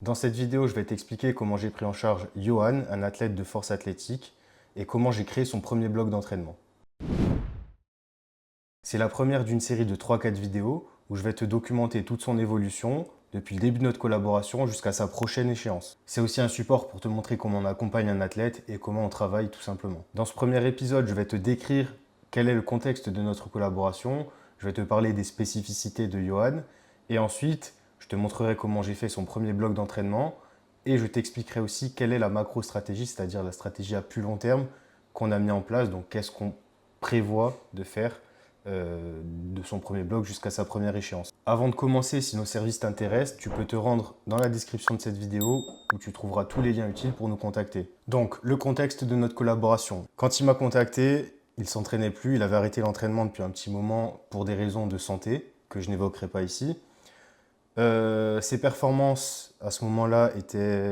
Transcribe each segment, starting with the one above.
Dans cette vidéo, je vais t'expliquer comment j'ai pris en charge Johan, un athlète de force athlétique, et comment j'ai créé son premier bloc d'entraînement. C'est la première d'une série de 3-4 vidéos où je vais te documenter toute son évolution, depuis le début de notre collaboration jusqu'à sa prochaine échéance. C'est aussi un support pour te montrer comment on accompagne un athlète et comment on travaille tout simplement. Dans ce premier épisode, je vais te décrire quel est le contexte de notre collaboration, je vais te parler des spécificités de Johan, et ensuite, je te montrerai comment j'ai fait son premier bloc d'entraînement, et je t'expliquerai aussi quelle est la macro-stratégie, c'est-à-dire la stratégie à plus long terme qu'on a mis en place, donc qu'est-ce qu'on prévoit de faire de son premier bloc jusqu'à sa première échéance. Avant de commencer, si nos services t'intéressent, tu peux te rendre dans la description de cette vidéo où tu trouveras tous les liens utiles pour nous contacter. Donc, le contexte de notre collaboration. Quand il m'a contacté, il ne s'entraînait plus, il avait arrêté l'entraînement depuis un petit moment pour des raisons de santé que je n'évoquerai pas ici. Ses performances à ce moment-là étaient...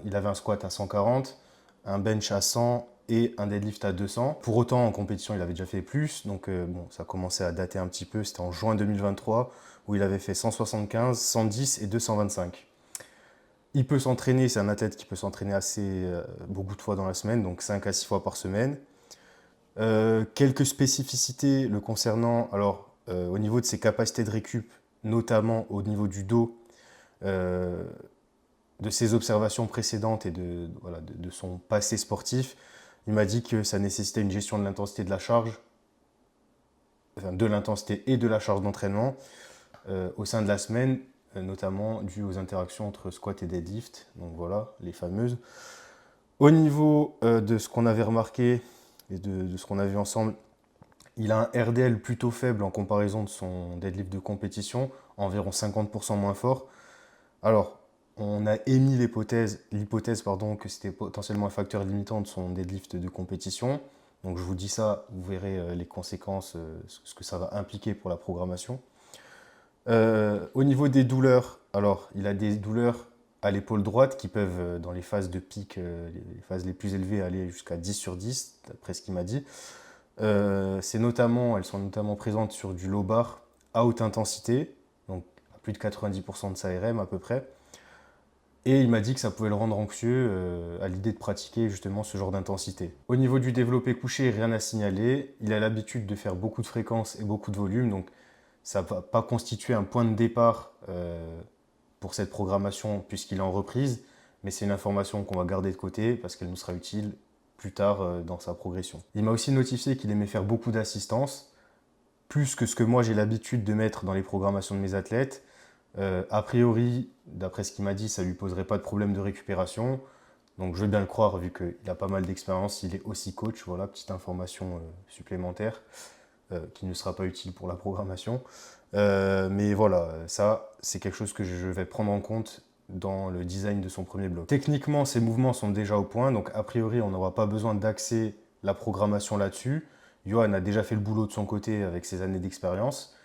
il avait un squat à 140, un bench à 100 et un deadlift à 200. Pour autant, en compétition, il avait déjà fait plus, donc bon, ça commençait à dater un petit peu. C'était en juin 2023 où il avait fait 175, 110 et 225. Il peut s'entraîner, c'est un athlète qui peut s'entraîner assez beaucoup de fois dans la semaine, donc 5 à 6 fois par semaine. Quelques spécificités le concernant, alors au niveau de ses capacités de récup, notamment au niveau du dos, de ses observations précédentes et de son passé sportif, il m'a dit que ça nécessitait une gestion de l'intensité de la charge, enfin de l'intensité et de la charge d'entraînement au sein de la semaine, notamment dû aux interactions entre squat et deadlift, donc voilà, les fameuses. Au niveau de ce qu'on avait remarqué et de ce qu'on a vu ensemble, il a un RDL plutôt faible en comparaison de son deadlift de compétition, environ 50% moins fort. Alors, on a émis l'hypothèse que c'était potentiellement un facteur limitant de son deadlift de compétition. Donc je vous dis ça, vous verrez les conséquences, ce que ça va impliquer pour la programmation. Au niveau des douleurs, alors il a des douleurs à l'épaule droite qui peuvent, dans les phases de pic, les phases les plus élevées, aller jusqu'à 10 sur 10, d'après ce qu'il m'a dit. Elles sont notamment présentes sur du low bar à haute intensité, donc à plus de 90% de sa RM à peu près. Et il m'a dit que ça pouvait le rendre anxieux à l'idée de pratiquer justement ce genre d'intensité. Au niveau du développé couché, rien à signaler. Il a l'habitude de faire beaucoup de fréquences et beaucoup de volume, donc ça ne va pas constituer un point de départ pour cette programmation puisqu'il est en reprise, mais c'est une information qu'on va garder de côté parce qu'elle nous sera utile plus tard dans sa progression. Il m'a aussi notifié qu'il aimait faire beaucoup d'assistance, plus que ce que moi j'ai l'habitude de mettre dans les programmations de mes athlètes. A priori, d'après ce qu'il m'a dit, ça ne lui poserait pas de problème de récupération. Donc je veux bien le croire vu qu'il a pas mal d'expérience, il est aussi coach. Voilà, petite information supplémentaire qui ne sera pas utile pour la programmation. Mais voilà, ça c'est quelque chose que je vais prendre en compte dans le design de son premier bloc. Techniquement, ses mouvements sont déjà au point, donc a priori on n'aura pas besoin d'axer la programmation là-dessus. Johan a déjà fait le boulot de son côté avec ses années d'expérience.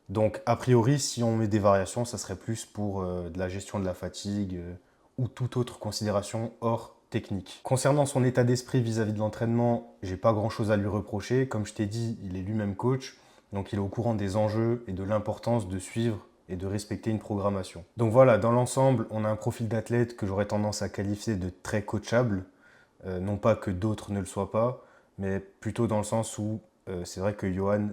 Donc, a priori, si on met des variations, ça serait plus pour de la gestion de la fatigue ou toute autre considération hors technique. Concernant son état d'esprit vis-à-vis de l'entraînement, j'ai pas grand-chose à lui reprocher. Comme je t'ai dit, il est lui-même coach, donc il est au courant des enjeux et de l'importance de suivre et de respecter une programmation. Donc voilà, dans l'ensemble, on a un profil d'athlète que j'aurais tendance à qualifier de très coachable. Non pas que d'autres ne le soient pas, mais plutôt dans le sens où c'est vrai que Johan,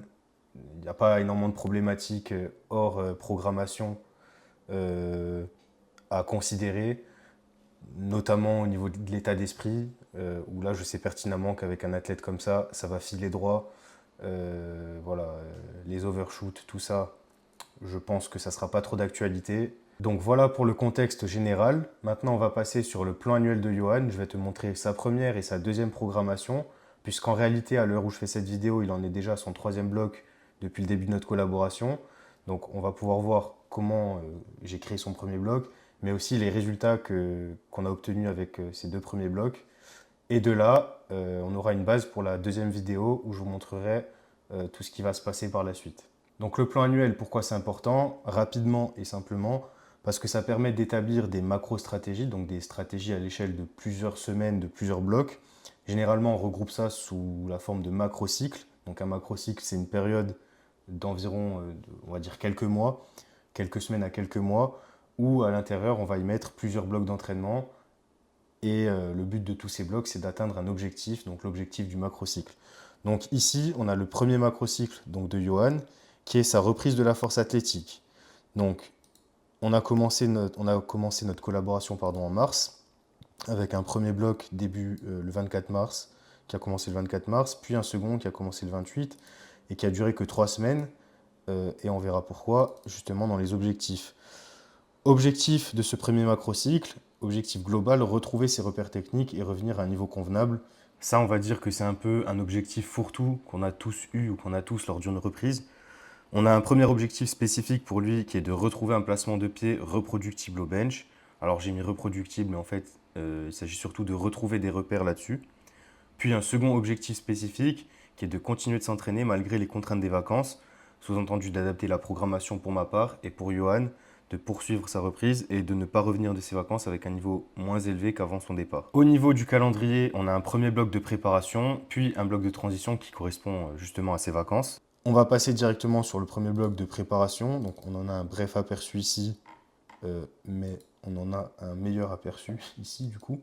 il n'y a pas énormément de problématiques hors programmation à considérer, notamment au niveau de l'état d'esprit, où là je sais pertinemment qu'avec un athlète comme ça va filer droit. Voilà, les overshoots, tout ça, je pense que ça ne sera pas trop d'actualité. Donc voilà pour le contexte général. Maintenant on va passer sur le plan annuel de Johan. Je vais te montrer sa première et sa deuxième programmation, puisqu'en réalité à l'heure où je fais cette vidéo, il en est déjà à son troisième bloc depuis le début de notre collaboration. Donc on va pouvoir voir comment j'ai créé son premier bloc, mais aussi les résultats qu'on a obtenus avec ces deux premiers blocs. Et de là, on aura une base pour la deuxième vidéo où je vous montrerai tout ce qui va se passer par la suite. Donc le plan annuel, pourquoi c'est important? Rapidement et simplement, parce que ça permet d'établir des macro-stratégies, donc des stratégies à l'échelle de plusieurs semaines, de plusieurs blocs. Généralement, on regroupe ça sous la forme de macro-cycles. Donc un macro-cycle, c'est une période d'environ, on va dire quelques mois, quelques semaines à quelques mois, où à l'intérieur, on va y mettre plusieurs blocs d'entraînement. Et le but de tous ces blocs, c'est d'atteindre un objectif, donc l'objectif du macrocycle. Donc ici, on a le premier macrocycle donc de Johan, qui est sa reprise de la force athlétique. Donc, on a commencé notre collaboration en mars, avec un premier bloc début le 24 mars, qui a commencé le 24 mars, puis un second qui a commencé le 28, et qui a duré que 3 semaines, et on verra pourquoi, justement dans les objectifs. Objectif de ce premier macrocycle, objectif global, retrouver ses repères techniques et revenir à un niveau convenable. Ça, on va dire que c'est un peu un objectif fourre-tout qu'on a tous eu ou qu'on a tous lors d'une reprise. On a un premier objectif spécifique pour lui qui est de retrouver un placement de pied reproductible au bench. Alors j'ai mis reproductible, mais en fait, il s'agit surtout de retrouver des repères là-dessus. Puis un second objectif spécifique qui est de continuer de s'entraîner malgré les contraintes des vacances, sous-entendu d'adapter la programmation pour ma part et pour Johan, de poursuivre sa reprise et de ne pas revenir de ses vacances avec un niveau moins élevé qu'avant son départ. Au niveau du calendrier, on a un premier bloc de préparation, puis un bloc de transition qui correspond justement à ses vacances. On va passer directement sur le premier bloc de préparation. Donc on en a un bref aperçu ici, mais on en a un meilleur aperçu ici du coup.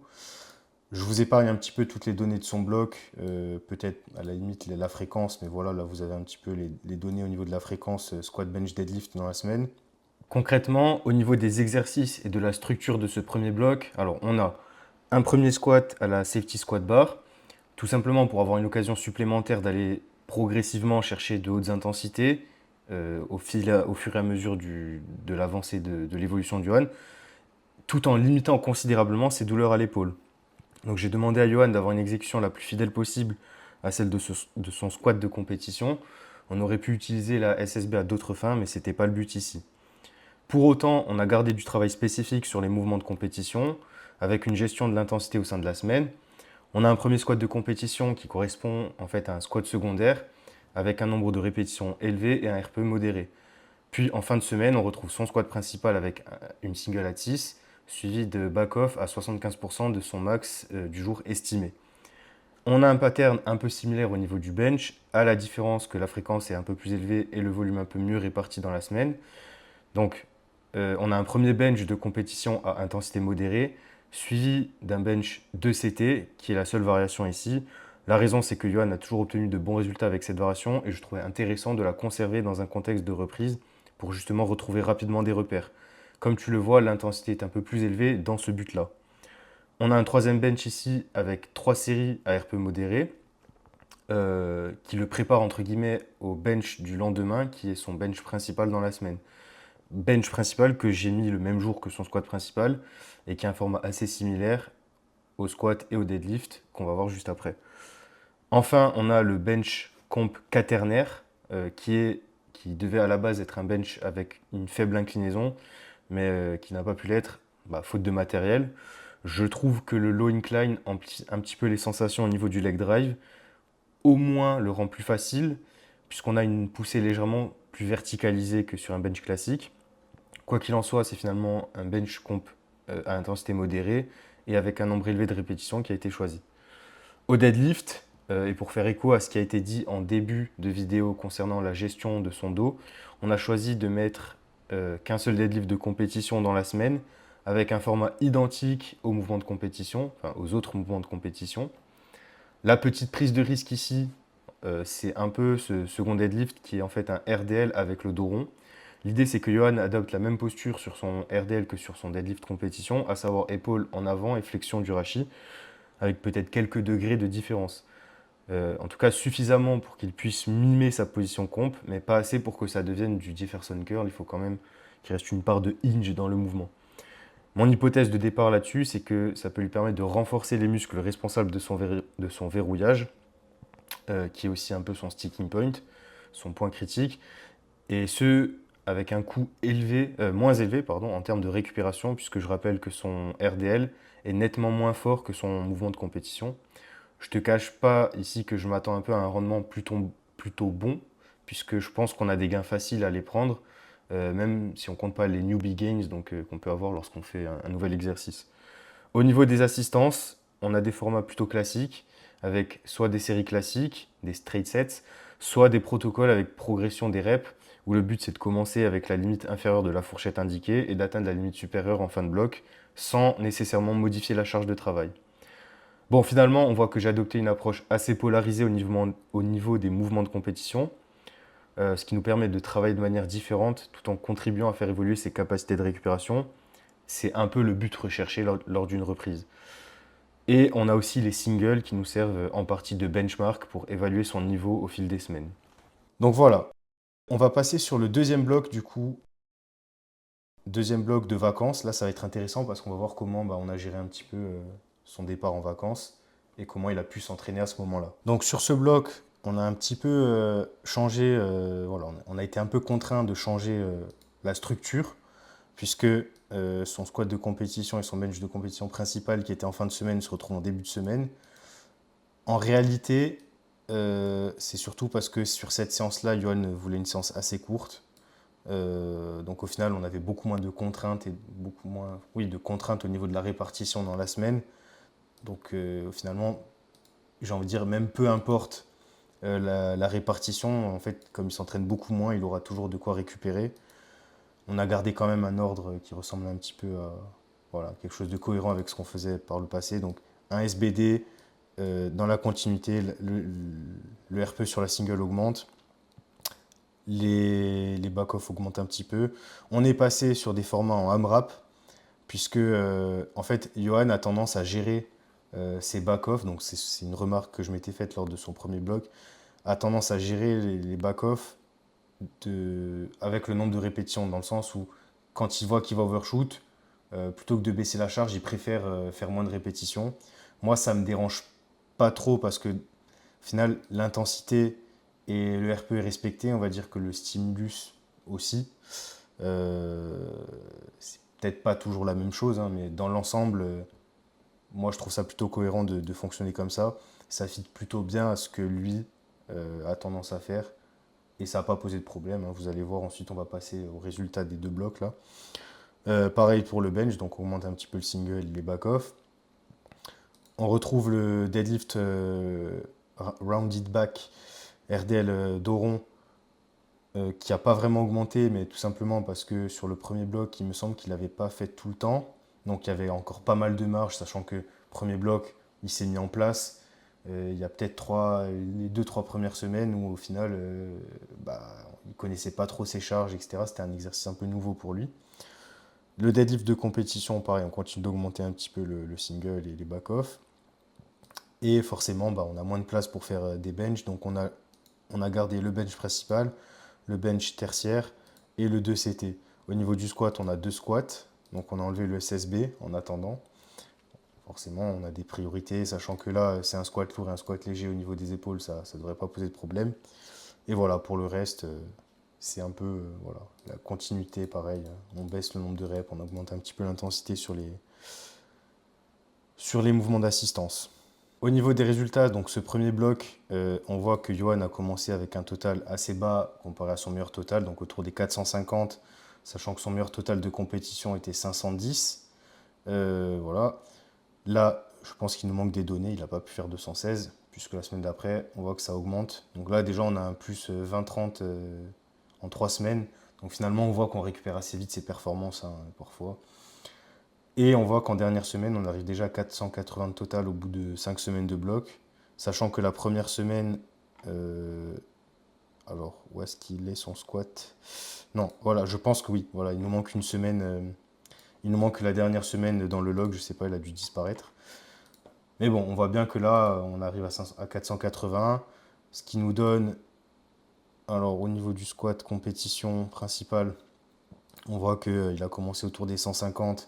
Je vous épargne un petit peu toutes les données de son bloc, peut-être à la limite la fréquence, mais voilà, là vous avez un petit peu les données au niveau de la fréquence squat, bench, deadlift dans la semaine. Concrètement, au niveau des exercices et de la structure de ce premier bloc, alors on a un premier squat à la safety squat bar, tout simplement pour avoir une occasion supplémentaire d'aller progressivement chercher de hautes intensités au fur et à mesure de l'avancée de l'évolution de Johan, tout en limitant considérablement ses douleurs à l'épaule. Donc j'ai demandé à Johan d'avoir une exécution la plus fidèle possible à celle de son squat de compétition. On aurait pu utiliser la SSB à d'autres fins, mais ce n'était pas le but ici. Pour autant, on a gardé du travail spécifique sur les mouvements de compétition, avec une gestion de l'intensité au sein de la semaine. On a un premier squat de compétition qui correspond en fait à un squat secondaire, avec un nombre de répétitions élevé et un RPE modéré. Puis en fin de semaine, on retrouve son squat principal avec une single at 6, suivi de back-off à 75% de son max du jour estimé. On a un pattern un peu similaire au niveau du bench, à la différence que la fréquence est un peu plus élevée et le volume un peu mieux réparti dans la semaine. Donc on a un premier bench de compétition à intensité modérée, suivi d'un bench 2CT, qui est la seule variation ici. La raison, c'est que Johan a toujours obtenu de bons résultats avec cette variation et je trouvais intéressant de la conserver dans un contexte de reprise pour justement retrouver rapidement des repères. Comme tu le vois, l'intensité est un peu plus élevée dans ce but-là. On a un troisième bench ici avec 3 séries à RPE modéré qui le prépare entre guillemets au bench du lendemain qui est son bench principal dans la semaine. Bench principal que j'ai mis le même jour que son squat principal et qui a un format assez similaire au squat et au deadlift qu'on va voir juste après. Enfin, on a le bench comp quaternaire qui devait à la base être un bench avec une faible inclinaison, mais qui n'a pas pu l'être, faute de matériel. Je trouve que le low incline amplie un petit peu les sensations au niveau du leg drive, au moins le rend plus facile, puisqu'on a une poussée légèrement plus verticalisée que sur un bench classique. Quoi qu'il en soit, c'est finalement un bench comp à intensité modérée et avec un nombre élevé de répétitions qui a été choisi. Au deadlift, et pour faire écho à ce qui a été dit en début de vidéo concernant la gestion de son dos, on a choisi de mettre qu'un seul deadlift de compétition dans la semaine avec un format identique aux mouvements de compétition, enfin aux autres mouvements de compétition. La petite prise de risque ici, c'est un peu ce second deadlift qui est en fait un RDL avec le dos rond. L'idée, c'est que Johan adopte la même posture sur son RDL que sur son deadlift compétition, à savoir épaule en avant et flexion du rachis, avec peut-être quelques degrés de différence. En tout cas, suffisamment pour qu'il puisse mimer sa position comp, mais pas assez pour que ça devienne du Jefferson curl. Il faut quand même qu'il reste une part de hinge dans le mouvement. Mon hypothèse de départ là-dessus, c'est que ça peut lui permettre de renforcer les muscles responsables de son verrouillage, qui est aussi un peu son sticking point, son point critique, et ce, avec un coût moins élevé en termes de récupération, puisque je rappelle que son RDL est nettement moins fort que son mouvement de compétition. Je ne te cache pas ici que je m'attends un peu à un rendement plutôt bon, puisque je pense qu'on a des gains faciles à les prendre, même si on ne compte pas les newbie gains qu'on peut avoir lorsqu'on fait un nouvel exercice. Au niveau des assistances, on a des formats plutôt classiques, avec soit des séries classiques, des straight sets, soit des protocoles avec progression des reps, où le but c'est de commencer avec la limite inférieure de la fourchette indiquée et d'atteindre la limite supérieure en fin de bloc, sans nécessairement modifier la charge de travail. Bon, finalement, on voit que j'ai adopté une approche assez polarisée au niveau des mouvements de compétition, ce qui nous permet de travailler de manière différente tout en contribuant à faire évoluer ses capacités de récupération. C'est un peu le but recherché lors d'une reprise. Et on a aussi les singles qui nous servent en partie de benchmark pour évaluer son niveau au fil des semaines. Donc voilà, on va passer sur le deuxième bloc du coup. Deuxième bloc de vacances. Là, ça va être intéressant parce qu'on va voir comment on a géré un petit peu son départ en vacances et comment il a pu s'entraîner à ce moment-là. Donc sur ce bloc, on a un petit peu changé, voilà, on a été un peu contraint de changer la structure puisque son squat de compétition et son bench de compétition principal qui était en fin de semaine se retrouvent en début de semaine. En réalité, c'est surtout parce que sur cette séance-là, Johan voulait une séance assez courte. Donc au final, on avait beaucoup moins de contraintes et beaucoup moins, oui, de contraintes au niveau de la répartition dans la semaine. Donc finalement, j'ai envie de dire, même peu importe la répartition, en fait, comme il s'entraîne beaucoup moins, il aura toujours de quoi récupérer. On a gardé quand même un ordre qui ressemble un petit peu à voilà, quelque chose de cohérent avec ce qu'on faisait par le passé. Donc un SBD, dans la continuité, le RPE sur la single augmente. Les back-off augmentent un petit peu. On est passé sur des formats en AMRAP, puisque en fait, Johan a tendance à gérer ses back-off, donc c'est une remarque que je m'étais faite lors de son premier bloc, a tendance à gérer les back-off avec le nombre de répétitions, dans le sens où quand il voit qu'il va overshoot, plutôt que de baisser la charge, il préfère faire moins de répétitions. Moi, ça ne me dérange pas trop parce que, au final, l'intensité et le RPE est respecté. On va dire que le stimulus aussi. C'est peut-être pas toujours la même chose, hein, mais dans l'ensemble, moi je trouve ça plutôt cohérent de fonctionner comme ça. Ça fit plutôt bien à ce que lui a tendance à faire. Et ça n'a pas posé de problème, hein. Vous allez voir, ensuite on va passer au résultat des deux blocs là. Pareil pour le bench, donc on augmente un petit peu le single et les back-off. On retrouve le deadlift rounded back RDL Doron qui n'a pas vraiment augmenté, mais tout simplement parce que sur le premier bloc, il me semble qu'il n'avait pas fait tout le temps. Donc il y avait encore pas mal de marge, sachant que premier bloc, il s'est mis en place. Il y a peut-être les 2-3 premières semaines où au final, il ne connaissait pas trop ses charges, etc. C'était un exercice un peu nouveau pour lui. Le deadlift de compétition, pareil, on continue d'augmenter un petit peu le single et les back-off. Et forcément, on a moins de place pour faire des bench. Donc on a gardé le bench principal, le bench tertiaire et le 2CT. Au niveau du squat, on a 2 squats. Donc on a enlevé le SSB en attendant. Forcément, on a des priorités, sachant que là, c'est un squat lourd et un squat léger au niveau des épaules, ça ne devrait pas poser de problème. Et voilà, pour le reste, c'est un peu voilà, la continuité, pareil. On baisse le nombre de reps, on augmente un petit peu l'intensité sur les mouvements d'assistance. Au niveau des résultats, donc ce premier bloc, on voit que Johan a commencé avec un total assez bas comparé à son meilleur total, donc autour des 450, sachant que son meilleur total de compétition était 510. Voilà. Là, je pense qu'il nous manque des données, il n'a pas pu faire 216, puisque la semaine d'après, on voit que ça augmente. Donc là, déjà, on a un plus 20-30 en 3 semaines. Donc finalement, on voit qu'on récupère assez vite ses performances, hein, parfois. Et on voit qu'en dernière semaine, on arrive déjà à 480 de total au bout de 5 semaines de bloc. Sachant que la première semaine, alors où est-ce qu'il est son squat? Non, voilà, je pense que oui. Voilà, il nous manque une semaine. Il nous manque la dernière semaine dans le log, je sais pas, il a dû disparaître. Mais bon, on voit bien que là, on arrive à 480, ce qui nous donne, alors au niveau du squat compétition principale, on voit qu'il a commencé autour des 150,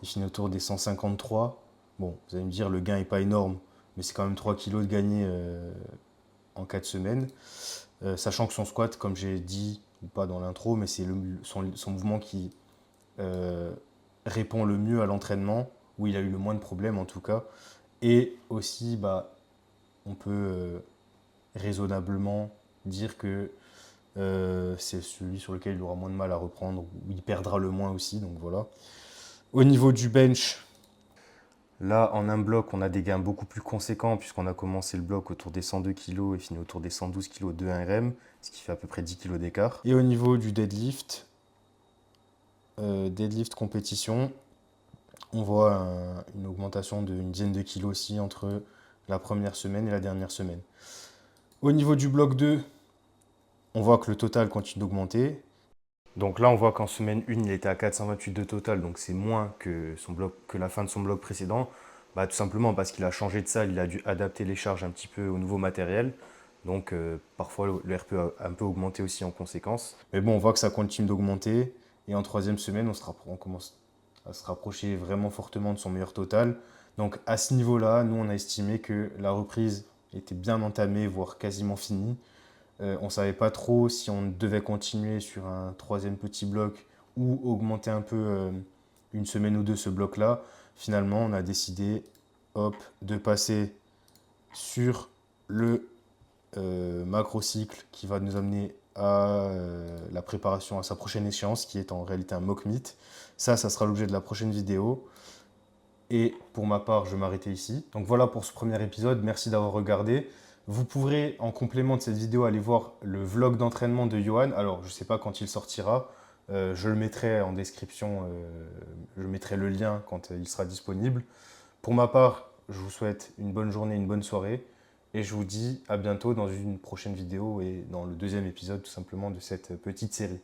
il finit autour des 153. Bon, vous allez me dire, le gain n'est pas énorme, mais c'est quand même 3 kilos de gagné en 4 semaines. Sachant que son squat, comme j'ai dit, ou pas dans l'intro, mais c'est son mouvement qui répond le mieux à l'entraînement, où il a eu le moins de problèmes en tout cas. Et aussi, on peut raisonnablement dire que c'est celui sur lequel il aura moins de mal à reprendre, où il perdra le moins aussi. Donc voilà. Au niveau du bench, Là, en un bloc, on a des gains beaucoup plus conséquents puisqu'on a commencé le bloc autour des 102 kg et fini autour des 112 kg de 1 RM, ce qui fait à peu près 10 kg d'écart. Et au niveau du deadlift compétition, on voit une augmentation d'une dizaine de kilos aussi entre la première semaine et la dernière semaine. Au niveau du bloc 2, on voit que le total continue d'augmenter. Donc là, on voit qu'en semaine 1, il était à 428 de total, donc c'est moins que, que la fin de son bloc précédent. Bah, tout simplement parce qu'il a changé de salle, il a dû adapter les charges un petit peu au nouveau matériel. Donc parfois, le R peut un peu augmenter aussi en conséquence. Mais bon, on voit que ça continue d'augmenter. Et en troisième semaine, on commence à se rapprocher vraiment fortement de son meilleur total. Donc à ce niveau-là, nous, on a estimé que la reprise était bien entamée, voire quasiment finie. On ne savait pas trop si on devait continuer sur un troisième petit bloc ou augmenter un peu une semaine ou deux ce bloc-là. Finalement, on a décidé hop, de passer sur le macro-cycle qui va nous amener à la préparation à sa prochaine échéance, qui est en réalité un mock meet. Ça sera l'objet de la prochaine vidéo. Et pour ma part, je vais m'arrêter ici. Donc voilà pour ce premier épisode. Merci d'avoir regardé. Vous pourrez, en complément de cette vidéo, aller voir le vlog d'entraînement de Johan. Alors, je ne sais pas quand il sortira. Je le mettrai en description. Je mettrai le lien quand il sera disponible. Pour ma part, je vous souhaite une bonne journée, une bonne soirée. Et je vous dis à bientôt dans une prochaine vidéo et dans le deuxième épisode tout simplement de cette petite série.